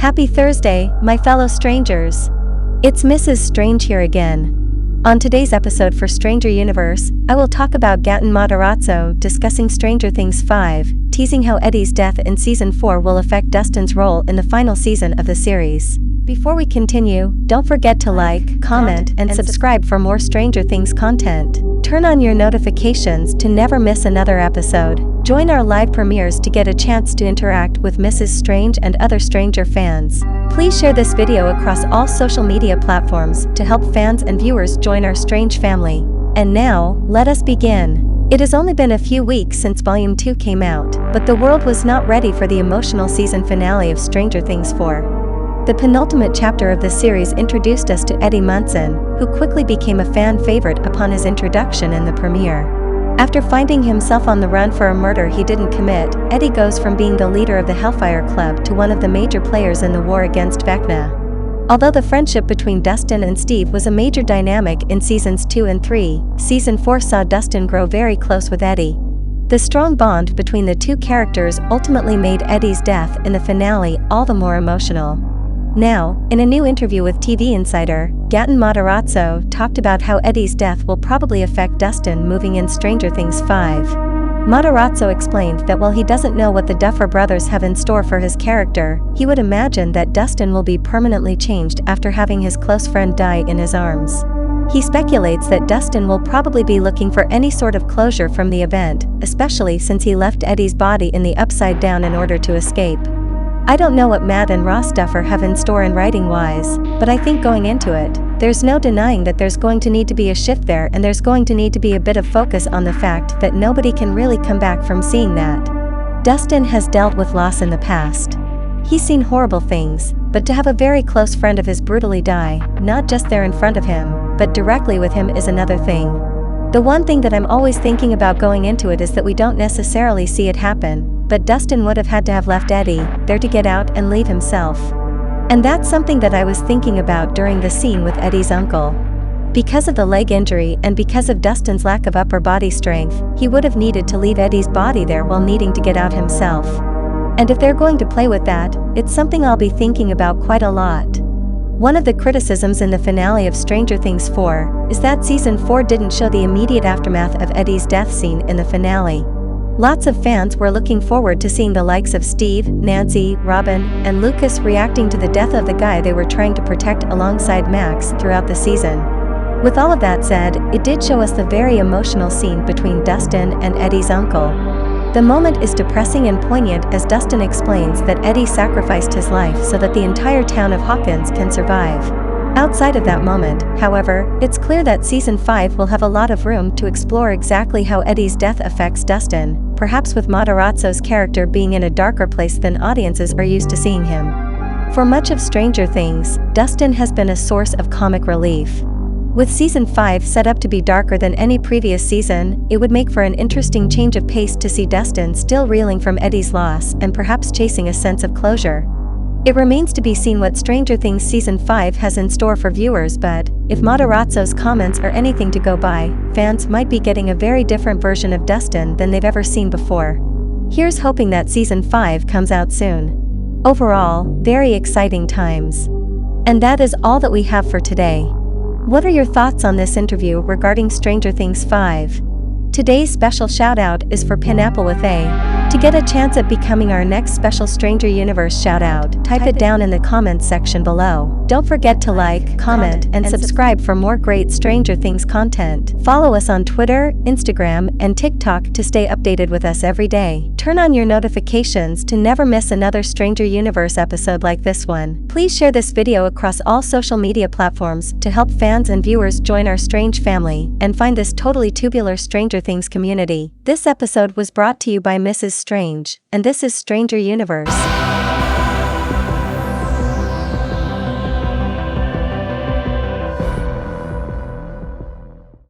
Happy Thursday, my fellow strangers. It's Mrs. Strange here again. On today's episode for Stranger Universe, I will talk about Gates Matarazzo discussing Stranger Things 5, teasing how Eddie's death in Season 4 will affect Dustin's role in the final season of the series. Before we continue, don't forget to like, comment, and subscribe for more Stranger Things content. Turn on your notifications to never miss another episode. Join our live premieres to get a chance to interact with Mrs. Strange and other Stranger fans. Please share this video across all social media platforms to help fans and viewers join our Strange family. And now, let us begin. It has only been a few weeks since Volume 2 came out, but the world was not ready for the emotional season finale of Stranger Things 4. The penultimate chapter of the series introduced us to Eddie Munson, who quickly became a fan favorite upon his introduction in the premiere. After finding himself on the run for a murder he didn't commit, Eddie goes from being the leader of the Hellfire Club to one of the major players in the war against Vecna. Although the friendship between Dustin and Steve was a major dynamic in Seasons 2 and 3, Season 4 saw Dustin grow very close with Eddie. The strong bond between the two characters ultimately made Eddie's death in the finale all the more emotional. Now, in a new interview with TV Insider, Gates Matarazzo talked about how Eddie's death will probably affect Dustin moving in Stranger Things 5. Matarazzo explained that while he doesn't know what the Duffer brothers have in store for his character, he would imagine that Dustin will be permanently changed after having his close friend die in his arms. He speculates that Dustin will probably be looking for any sort of closure from the event, especially since he left Eddie's body in the Upside Down in order to escape. I don't know what Matt and Ross Duffer have in store in writing-wise, but I think going into it, there's no denying that there's going to need to be a shift there, and there's going to need to be a bit of focus on the fact that nobody can really come back from seeing that. Dustin has dealt with loss in the past. He's seen horrible things, but to have a very close friend of his brutally die, not just there in front of him, but directly with him is another thing. The one thing that I'm always thinking about going into it is that we don't necessarily see it happen, but Dustin would have had to have left Eddie there to get out and leave himself. And that's something that I was thinking about during the scene with Eddie's uncle. Because of the leg injury and because of Dustin's lack of upper body strength, he would have needed to leave Eddie's body there while needing to get out himself. And if they're going to play with that, it's something I'll be thinking about quite a lot. One of the criticisms in the finale of Stranger Things 4 is that Season 4 didn't show the immediate aftermath of Eddie's death scene in the finale. Lots of fans were looking forward to seeing the likes of Steve, Nancy, Robin, and Lucas reacting to the death of the guy they were trying to protect alongside Max throughout the season. With all of that said, it did show us the very emotional scene between Dustin and Eddie's uncle. The moment is depressing and poignant as Dustin explains that Eddie sacrificed his life so that the entire town of Hawkins can survive. Outside of that moment, however, it's clear that Season 5 will have a lot of room to explore exactly how Eddie's death affects Dustin, perhaps with Matarazzo's character being in a darker place than audiences are used to seeing him. For much of Stranger Things, Dustin has been a source of comic relief. With Season 5 set up to be darker than any previous season, it would make for an interesting change of pace to see Dustin still reeling from Eddie's loss and perhaps chasing a sense of closure. It remains to be seen what Stranger Things Season 5 has in store for viewers, but if Matarazzo's comments are anything to go by, fans might be getting a very different version of Dustin than they've ever seen before. Here's hoping that Season 5 comes out soon. Overall, very exciting times. And that is all that we have for today. What are your thoughts on this interview regarding Stranger Things 5? Today's special shout-out is for Pineapple with A. To get a chance at becoming our next special Stranger Universe shout-out, type it down in the comments section below. Don't forget to like, comment, and subscribe for more great Stranger Things content. Follow us on Twitter, Instagram, and TikTok to stay updated with us every day. Turn on your notifications to never miss another Stranger Universe episode like this one. Please share this video across all social media platforms to help fans and viewers join our Strange family and find this totally tubular Stranger Things community. This episode was brought to you by Mrs. Strange, and this is Stranger Universe.